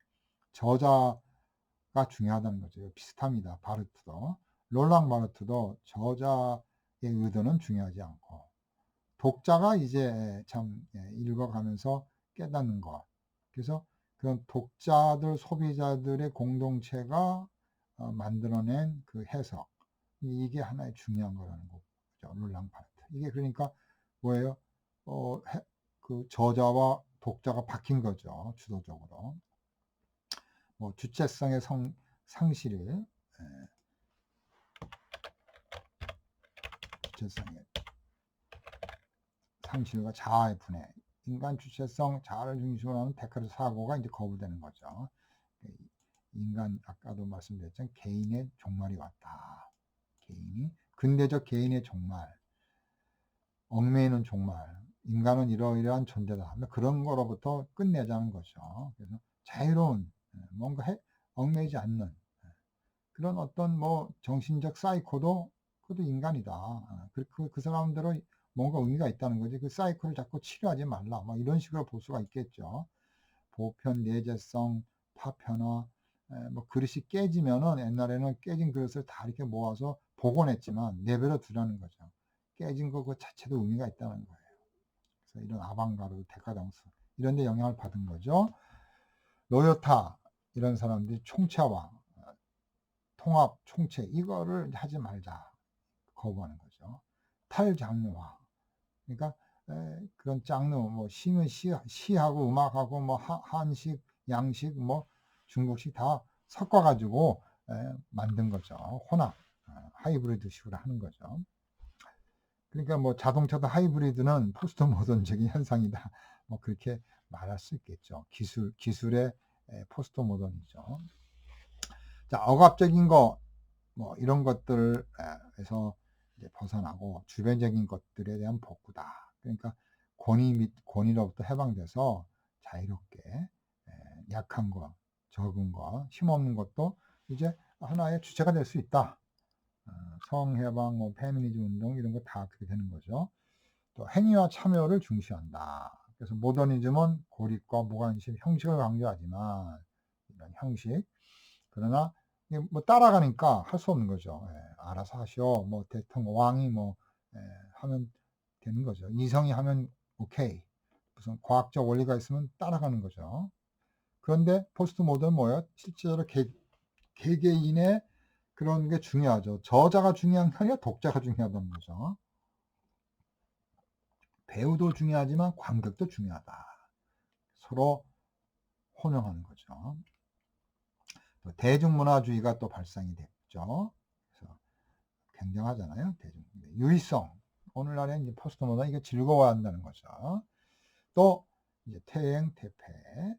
저자가 중요하다는 거죠. 비슷합니다. 바르트도. 롤랑 바르트도 저자의 의도는 중요하지 않고 독자가 이제 참 읽어가면서 깨닫는 것. 그래서 그런 독자들, 소비자들의 공동체가 만들어낸 그 해석. 이게 하나의 중요한 거라는 거죠. 롤랑 바르트. 이게 그러니까 뭐예요? 그 저자와 독자가 바뀐 거죠. 주도적으로. 뭐 주체성의 상실을, 주체성의 상실과 자아의 분해. 인간 주체성, 자아를 중심으로 하는 데카르트 사고가 이제 거부되는 거죠. 인간, 아까도 말씀드렸지만 개인의 종말이 왔다. 개인이, 근대적 개인의 종말, 얽매이는 종말, 인간은 이러이러한 존재다. 그런 거로부터 끝내자는 거죠. 그래서 자유로운, 뭔가 얽매이지 않는 그런 어떤 뭐 정신적 사이코도 그것도 인간이다. 그 사람들은 뭔가 의미가 있다는 거지. 그 사이코를 자꾸 치료하지 말라. 뭐 이런 식으로 볼 수가 있겠죠. 보편, 내재성, 파편화, 뭐 그릇이 깨지면은 옛날에는 깨진 그릇을 다 이렇게 모아서 복원했지만 내버려 두라는 거죠. 깨진 거 그 자체도 의미가 있다는 거예요. 그래서 이런 아방가르드, 데카당스 이런 데 영향을 받은 거죠. 로요타 이런 사람들이 총체화, 통합, 총체 이거를 하지 말자. 거부하는 거죠. 탈장르화. 그러니까 그런 장르, 뭐 시는 시하고 음악하고 뭐 한식, 양식, 뭐 중국식 다 섞어가지고 만든 거죠. 혼합, 하이브리드식으로 하는 거죠. 그러니까 뭐 자동차도 하이브리드는 포스트 모던적인 현상이다. 뭐 그렇게 말할 수 있겠죠. 기술의 포스트 모던이죠. 자, 억압적인 거, 뭐 이런 것들에서 이제 벗어나고 주변적인 것들에 대한 복구다. 그러니까 권위로부터 해방돼서 자유롭게 약한 거, 적은 거, 힘없는 것도 이제 하나의 주체가 될 수 있다. 성해방, 뭐 페미니즘 운동 이런 거 다 그렇게 되는 거죠. 또 행위와 참여를 중시한다. 그래서 모더니즘은 고립과 무관심, 형식을 강조하지만 이런 형식. 그러나 뭐 따라가니까 할 수 없는 거죠. 알아서 하시오. 뭐 대통령 왕이 뭐 하면 되는 거죠. 이성이 하면 오케이. 무슨 과학적 원리가 있으면 따라가는 거죠. 그런데 포스트 모던은 뭐예요? 실제로 개개인의 그런 게 중요하죠. 저자가 중요한 게 아니라 독자가 중요하다는 거죠. 배우도 중요하지만 관객도 중요하다. 서로 혼용하는 거죠. 또 대중문화주의가 또 발상이 됐죠. 그래서 굉장하잖아요. 유의성. 오늘날에 이제 포스트 모던 이게 즐거워야 한다는 거죠. 또 이제 퇴행, 퇴폐.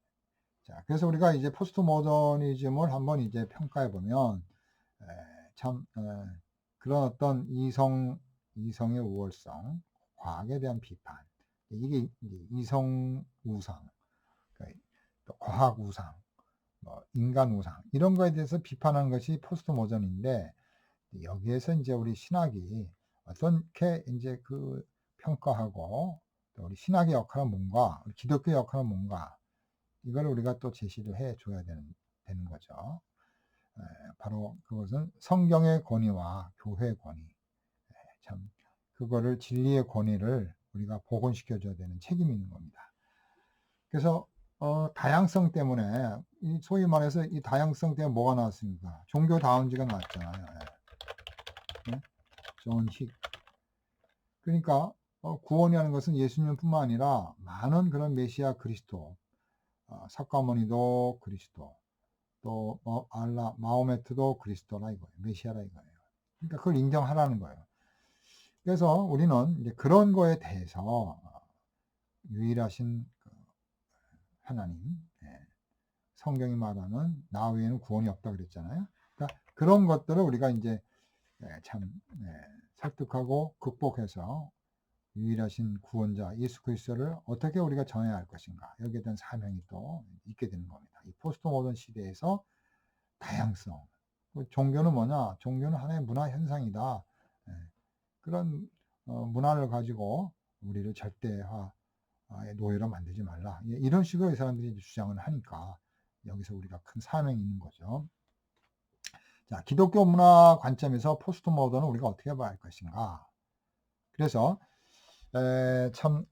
자, 그래서 우리가 이제 포스트 모더니즘을 한번 이제 평가해 보면 참 그런 어떤 이성의 우월성, 과학에 대한 비판, 이게 이성 우상, 그러니까 또 과학 우상, 뭐 인간 우상 이런 거에 대해서 비판하는 것이 포스트 모던인데, 여기에서 이제 우리 신학이 어떻게 이제 그 평가하고, 또 우리 신학의 역할은 뭔가, 우리 기독교의 역할은 뭔가, 이걸 우리가 또 제시를 해 줘야 되는 거죠. 바로 그것은 성경의 권위와 교회의 권위, 참 그거를 진리의 권위를 우리가 복원시켜 줘야 되는 책임이 있는 겁니다. 그래서 다양성 때문에, 소위 말해서 이 다양성 때문에 뭐가 나왔습니까? 종교다운지가 나왔잖아요. 네? 존 힉. 그러니까 구원이라는 것은 예수님뿐만 아니라 많은 그런 메시아 그리스도, 석가모니도 그리스도, 또 알라 마호메트도 그리스도라 이거예요. 메시아라 이거예요. 그러니까 그걸 인정하라는 거예요. 그래서 우리는 이제 그런 거에 대해서 유일하신 하나님, 성경이 말하는 나 외에는 구원이 없다 그랬잖아요. 그러니까 그런 것들을 우리가 이제 참 설득하고 극복해서 유일하신 구원자 예수 그리스도를 어떻게 우리가 전해야 할 것인가, 여기에 대한 사명이 또 있게 되는 겁니다. 이 포스트 모던 시대에서 다양성. 종교는 뭐냐? 종교는 하나의 문화 현상이다. 그런 문화를 가지고 우리를 절대화의 노예로 만들지 말라. 이런 식으로 이 사람들이 주장을 하니까 여기서 우리가 큰 사명이 있는 거죠. 자, 기독교 문화 관점에서 포스트 모던은 우리가 어떻게 봐야 할 것인가? 그래서 참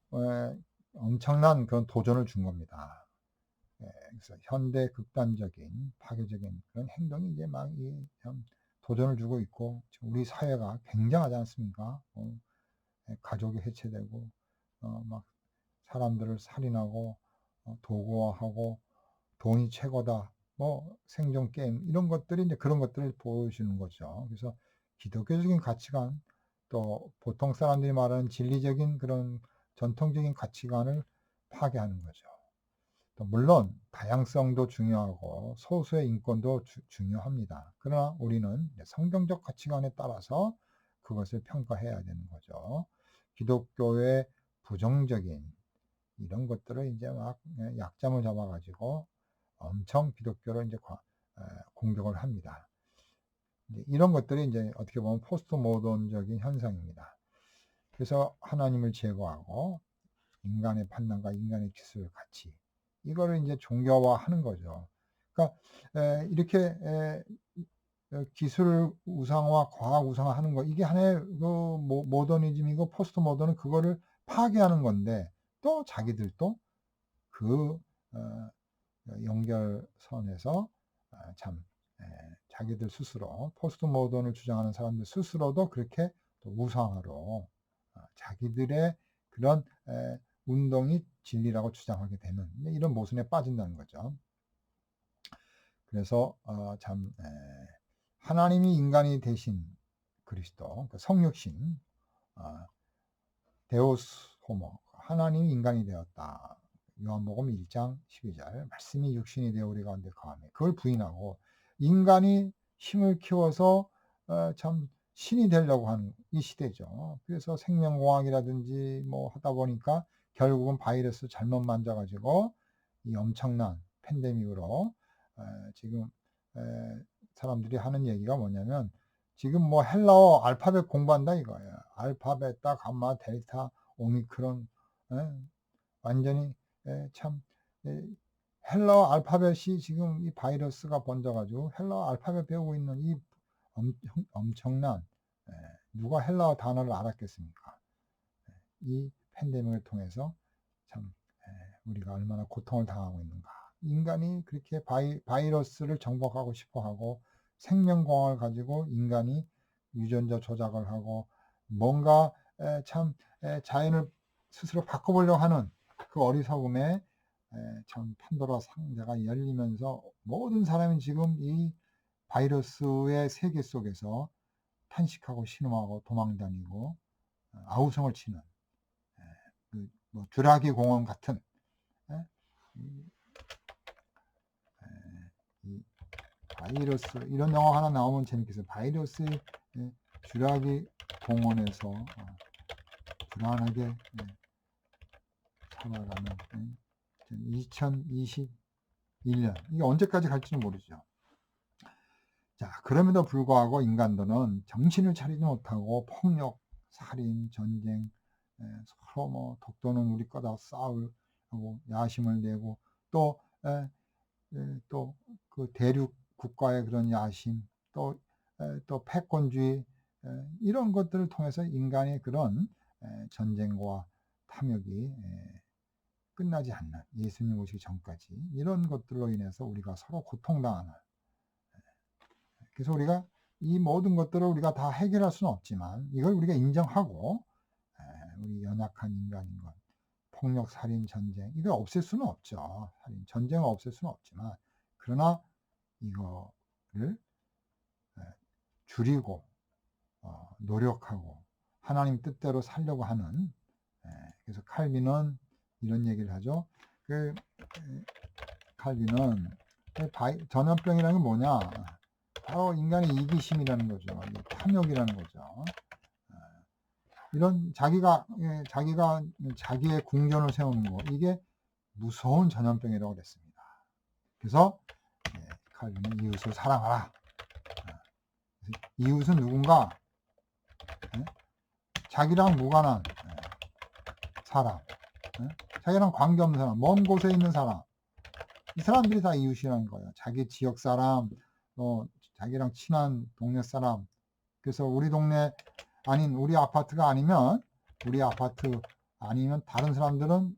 엄청난 그런 도전을 준 겁니다. 그래서 현대 극단적인 파괴적인 그런 행동이 이제 막 도전을 주고 있고, 우리 사회가 굉장하지 않습니까? 가족이 해체되고 막 사람들을 살인하고 도구화하고 돈이 최고다, 뭐 생존 게임, 이런 것들이 이제 그런 것들을 보여주는 거죠. 그래서 기독교적인 가치관, 또 보통 사람들이 말하는 진리적인 그런 전통적인 가치관을 파괴하는 거죠. 또 물론 다양성도 중요하고 소수의 인권도 중요합니다. 그러나 우리는 성경적 가치관에 따라서 그것을 평가해야 되는 거죠. 기독교의 부정적인 이런 것들을 이제 막 약점을 잡아가지고 엄청 기독교를 이제 공격을 합니다. 이런 것들이 이제 어떻게 보면 포스트 모던적인 현상입니다. 그래서 하나님을 제거하고 인간의 판단과 인간의 기술 가치, 이거를 이제 종교화하는 거죠. 그러니까 이렇게 기술 우상화, 과학 우상화 하는 거, 이게 하나의 그 모더니즘이고, 포스트 모던은 그거를 파괴하는 건데, 또 자기들도 그 연결선에서 참 자기들 스스로, 포스트 모던을 주장하는 사람들 스스로도 그렇게 또 우상화로 자기들의 그런 운동이 진리라고 주장하게 되는 이런 모순에 빠진다는 거죠. 그래서 참 하나님이 인간이 되신 그리스도, 그러니까 성육신, 데우스 호모, 하나님이 인간이 되었다. 요한복음 1장 12절, 말씀이 육신이 되어 우리 가운데 거하며, 그걸 부인하고 인간이 힘을 키워서 참 신이 되려고 하는 이 시대죠. 그래서 생명공학이라든지 뭐 하다 보니까 결국은 바이러스 잘못 만져가지고 이 엄청난 팬데믹으로 지금 사람들이 하는 얘기가 뭐냐면, 지금 뭐 헬라어 알파벳 공부한다 이거예요. 알파, 베타, 감마, 델타, 오미크론, 완전히 참 헬라어 알파벳이 지금 이 바이러스가 번져가지고 헬라어 알파벳 배우고 있는 이 엄청난, 누가 헬라어 단어를 알았겠습니까? 이 팬데믹을 통해서 참 우리가 얼마나 고통을 당하고 있는가, 인간이 그렇게 바이러스를 정복하고 싶어 하고 생명공학을 가지고 인간이 유전자 조작을 하고 뭔가 참 자연을 스스로 바꿔보려고 하는 그 어리석음에 참 판도라 상자가 열리면서 모든 사람이 지금 이 바이러스의 세계 속에서 탄식하고 신음하고 도망다니고 아우성을 치는 뭐 듀라기 공원 같은 이 바이러스 이런 영화 하나 나오면 재밌겠어요. 바이러스의 듀라기 공원에서 불안하게 살아가는 2021년 이게 언제까지 갈지는 모르죠. 자, 그럼에도 불구하고 인간들은 정신을 차리지 못하고 폭력, 살인, 전쟁, 서로 뭐 독도는 우리 거다 싸우고 야심을 내고 또 그 대륙 국가의 그런 야심 또 패권주의 이런 것들을 통해서 인간의 그런 전쟁과 탐욕이 끝나지 않는 예수님 오시기 전까지 이런 것들로 인해서 우리가 서로 고통당하는 그래서 우리가 이 모든 것들을 우리가 다 해결할 수는 없지만 이걸 우리가 인정하고 우리 연약한 인간인 것 폭력, 살인, 전쟁 이걸 없앨 수는 없죠. 살인, 전쟁을 없앨 수는 없지만 그러나 이거를 줄이고 노력하고 하나님 뜻대로 살려고 하는 그래서 칼빈은 이런 얘기를 하죠. 칼빈은 전염병이라는 게 뭐냐? 바로 인간의 이기심이라는 거죠. 탐욕이라는 거죠. 이런 자기가 자기의 궁전을 세우는 거 이게 무서운 전염병이라고 그랬습니다. 그래서 칼빈은 이웃을 사랑하라. 이웃은 누군가? 자기랑 무관한 사람, 자기랑 관계없는 사람, 먼 곳에 있는 사람 이 사람들이 다 이웃이라는 거예요. 자기 지역 사람, 자기랑 친한 동네 사람. 그래서 우리 동네 아닌 우리 아파트가 아니면 다른 사람들은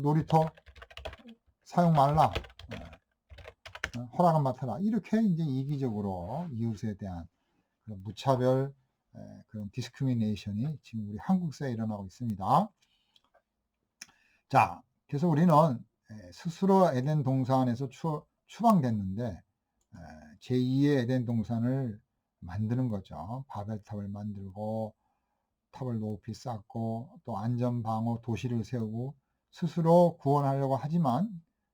놀이터 사용 말라. 허락은 맡아라. 이렇게 이제 이기적으로 이웃에 대한 그런 무차별 그런 디스크리미네이션이 지금 우리 한국 사회에 일어나고 있습니다. 자, 그래서 우리는 스스로 에덴 동산에서 추방됐는데 제2의 에덴 동산을 만드는 거죠. 바벨탑을 만들고 탑을 높이 쌓고 또 안전방어 도시를 세우고 스스로 구원하려고 하지만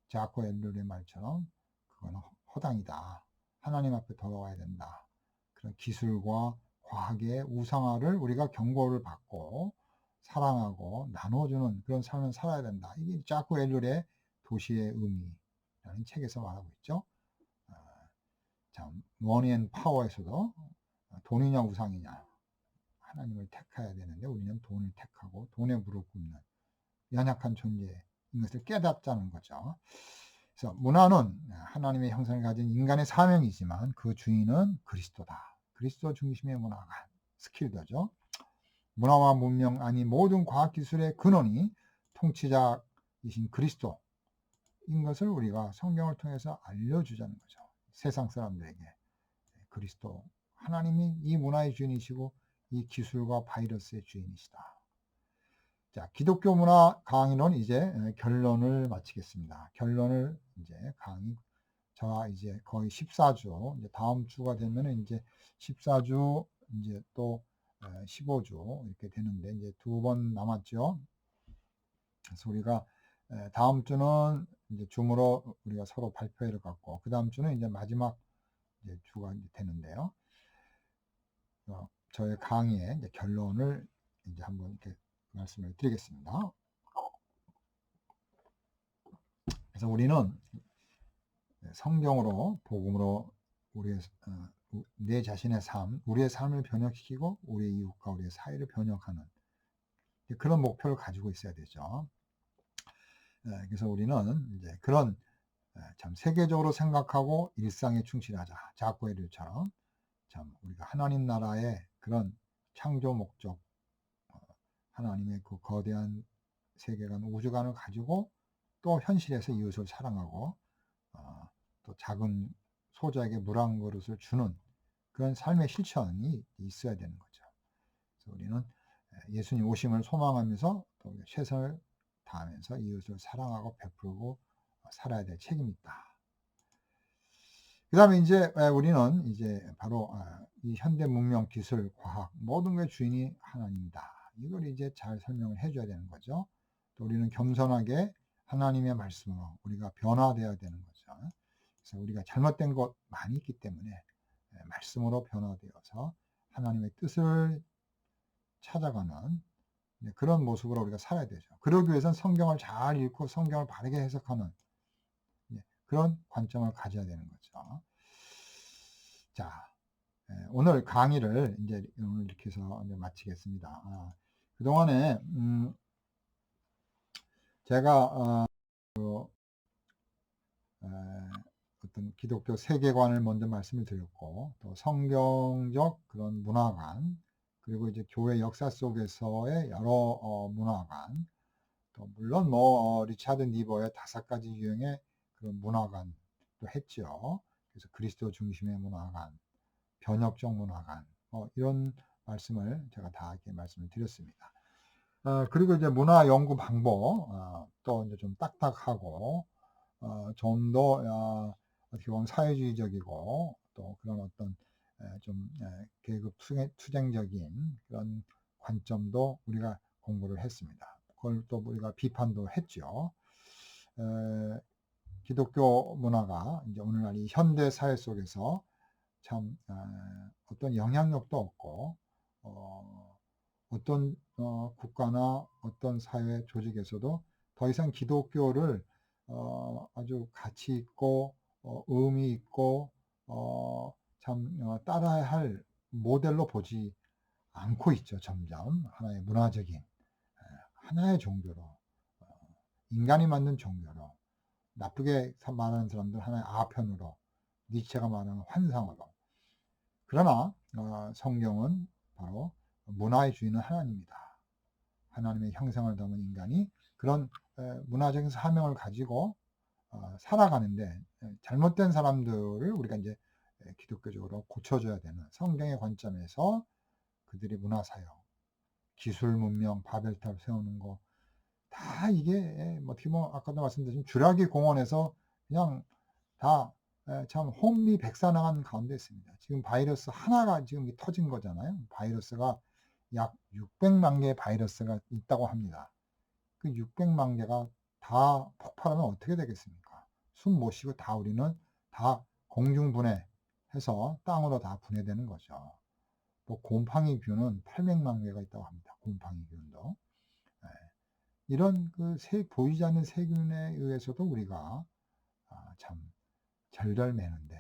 자코 엘룰의 말처럼 그건 허당이다. 하나님 앞에 돌아와야 된다. 그런 기술과 과학의 우상화를 우리가 경고를 받고 사랑하고 나눠주는 그런 삶을 살아야 된다. 이게 자코 엘룰의 도시의 의미라는 책에서 말하고 있죠. 머니 앤 파워에서도 돈이냐 우상이냐 하나님을 택해야 되는데 우리는 돈을 택하고 돈에 무릎 꿇는 연약한 존재인 것을 깨닫자는 거죠. 그래서 문화는 하나님의 형상을 가진 인간의 사명이지만 그 주인은 그리스도다. 그리스도 중심의 문화가 스킬더죠. 문화와 문명 아니 모든 과학기술의 근원이 통치자이신 그리스도인 것을 우리가 성경을 통해서 알려주자는 거죠. 세상 사람들에게 그리스도 하나님이 이 문화의 주인이시고 이 기술과 바이러스의 주인이시다. 자, 기독교 문화 강의는 이제 결론을 마치겠습니다. 결론을 이제 강의 자 이제 거의 14주 이제 다음 주가 되면은 이제 14주 이제 또 15주 이렇게 되는데 이제 2번 남았죠. 그래서 우리가 다음 주는 이제 줌으로 우리가 서로 발표회를 갖고 그 다음 주는 이제 마지막 이제 주가 이제 되는데요. 저의 강의의 이제 결론을 이제 한번 이렇게 말씀을 드리겠습니다. 그래서 우리는 성경으로 복음으로 우리의 내 자신의 삶, 우리의 삶을 변혁시키고 우리의 이웃과 우리의 사회를 변혁하는 그런 목표를 가지고 있어야 되죠. 그래서 우리는 이제 그런 참 세계적으로 생각하고 일상에 충실하자. 자코에르처럼 참 우리가 하나님 나라의 그런 창조 목적, 하나님의 그 거대한 세계관, 우주관을 가지고 또 현실에서 이웃을 사랑하고 또 작은 소자에게 물 한 그릇을 주는 그런 삶의 실천이 있어야 되는 거죠. 그래서 우리는 예수님 오심을 소망하면서 또 최선을 다하면서 이웃을 사랑하고 베풀고 살아야 될 책임이 있다. 그 다음에 이제 우리는 이제 바로 이 현대 문명, 기술, 과학 모든 게 주인이 하나님이다. 이걸 이제 잘 설명을 해줘야 되는 거죠. 또 우리는 겸손하게 하나님의 말씀으로 우리가 변화되어야 되는 거죠. 그래서 우리가 잘못된 것 많이 있기 때문에 말씀으로 변화되어서 하나님의 뜻을 찾아가는 그런 모습으로 우리가 살아야 되죠. 그러기 위해서는 성경을 잘 읽고 성경을 바르게 해석하는 그런 관점을 가져야 되는 거죠. 자, 오늘 강의를 이제 오늘 이렇게 해서 이제 마치겠습니다. 그동안에 제가 어떤 기독교 세계관을 먼저 말씀을 드렸고, 또 성경적 그런 문화관, 그리고 이제 교회 역사 속에서의 여러 문화관, 또 물론 뭐 리차드 니버의 5가지 유형의 그런 문화관도 했죠. 그래서 그리스도 중심의 문화관, 변혁적 문화관, 이런 말씀을 제가 다 이렇게 말씀을 드렸습니다. 그리고 이제 문화 연구 방법, 또 이제 좀 딱딱하고, 좀 더 어떻게 보면 사회주의적이고 또 그런 어떤 좀 계급 투쟁적인 그런 관점도 우리가 공부를 했습니다. 그걸 또 우리가 비판도 했죠. 기독교 문화가 이제 오늘날 이 현대 사회 속에서 참 어떤 영향력도 없고 어떤 국가나 어떤 사회 조직에서도 더 이상 기독교를 아주 가치 있고 의미 있고 참 따라야 할 모델로 보지 않고 있죠. 점점 하나의 문화적인 하나의 종교로 인간이 만든 종교로 나쁘게 말하는 사람들 하나의 아편으로 니체가 말하는 환상으로. 그러나 성경은 바로 문화의 주인은 하나님이다. 하나님의 형상을 담은 인간이 그런 문화적인 사명을 가지고 살아가는데 잘못된 사람들을 우리가 이제 기독교적으로 고쳐줘야 되는 성경의 관점에서 그들이 문화사역, 기술 문명, 바벨탑 세우는 거 다 이게 어떻게 보면 아까도 말씀드린 주라기 공원에서 그냥 다 참 혼미백산한 가운데 있습니다. 지금 바이러스 하나가 지금 터진 거잖아요. 바이러스가 약 600만 개의 바이러스가 있다고 합니다. 그 600만 개가 다 폭발하면 어떻게 되겠습니까? 숨 못 쉬고 다 우리는 다 공중분해해서 땅으로 다 분해되는 거죠. 또 곰팡이균은 800만 개가 있다고 합니다. 곰팡이균도. 이런 그 보이지 않는 세균에 의해서도 우리가 참 절절매는데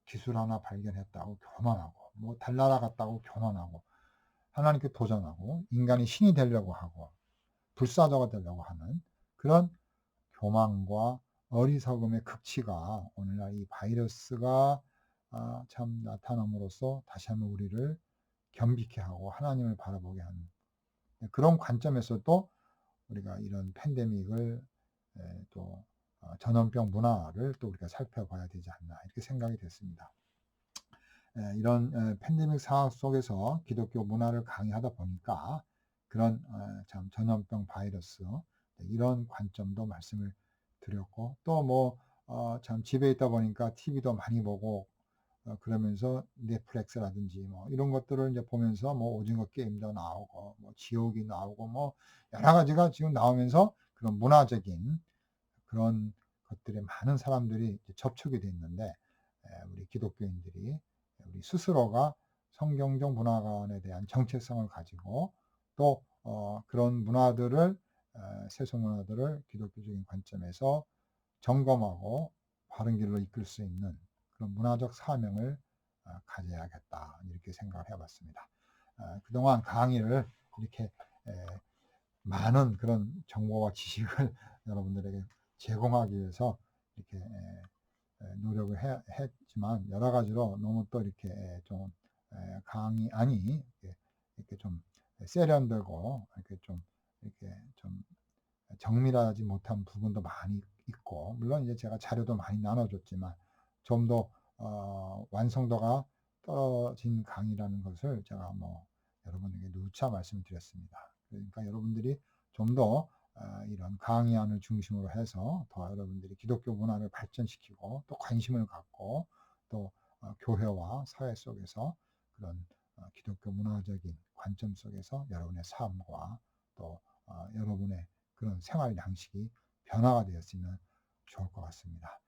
기술 하나 발견했다고 교만하고 뭐 달나라 갔다고 교만하고 하나님께 도전하고 인간이 신이 되려고 하고 불사조가 되려고 하는 그런 교만과 어리석음의 극치가 오늘날 이 바이러스가 참 나타남으로써 다시 한번 우리를 겸비케 하고 하나님을 바라보게 하는 그런 관점에서도 우리가 이런 팬데믹을 또 전염병 문화를 또 우리가 살펴봐야 되지 않나 이렇게 생각이 됐습니다. 이런 팬데믹 상황 속에서 기독교 문화를 강의하다 보니까 그런 참 전염병 바이러스 이런 관점도 말씀을 드렸고 또 뭐 참 집에 있다 보니까 TV도 많이 보고 그러면서 넷플릭스라든지 뭐 이런 것들을 이제 보면서 뭐 오징어 게임도 나오고 뭐 지옥이 나오고 뭐 여러 가지가 지금 나오면서 그런 문화적인 그런 것들에 많은 사람들이 접촉이 됐는데 우리 기독교인들이 우리 스스로가 성경적 문화관에 대한 정체성을 가지고 또 그런 문화들을 세속 문화들을 기독교적인 관점에서 점검하고 바른 길로 이끌 수 있는 그런 문화적 사명을 가져야겠다 이렇게 생각을 해봤습니다. 그동안 강의를 이렇게 많은 그런 정보와 지식을 여러분들에게 제공하기 위해서 이렇게 노력을 했지만 여러 가지로 너무 또 이렇게 좀 강의 이렇게 좀 세련되고 이렇게 좀 정밀하지 못한 부분도 많이 있고, 물론 이제 제가 자료도 많이 나눠줬지만 좀 더 완성도가 떨어진 강의라는 것을 제가 뭐 여러분에게 누차 말씀드렸습니다. 그러니까 여러분들이 좀 더 이런 강의안을 중심으로 해서 더 여러분들이 기독교 문화를 발전시키고 또 관심을 갖고 또 교회와 사회 속에서 그런 기독교 문화적인 관점 속에서 여러분의 삶과 또 여러분의 그런 생활 양식이 변화가 되었으면 좋을 것 같습니다.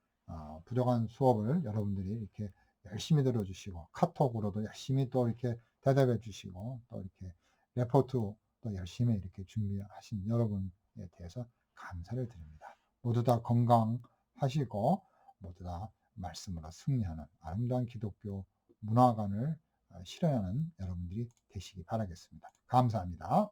부족한 수업을 여러분들이 이렇게 열심히 들어주시고 카톡으로도 열심히 또 이렇게 대답해 주시고 또 이렇게 레포트도 열심히 이렇게 준비하신 여러분에 대해서 감사를 드립니다. 모두 다 건강하시고 모두 다 말씀으로 승리하는 아름다운 기독교 문화관을 실현하는 여러분들이 되시기 바라겠습니다. 감사합니다.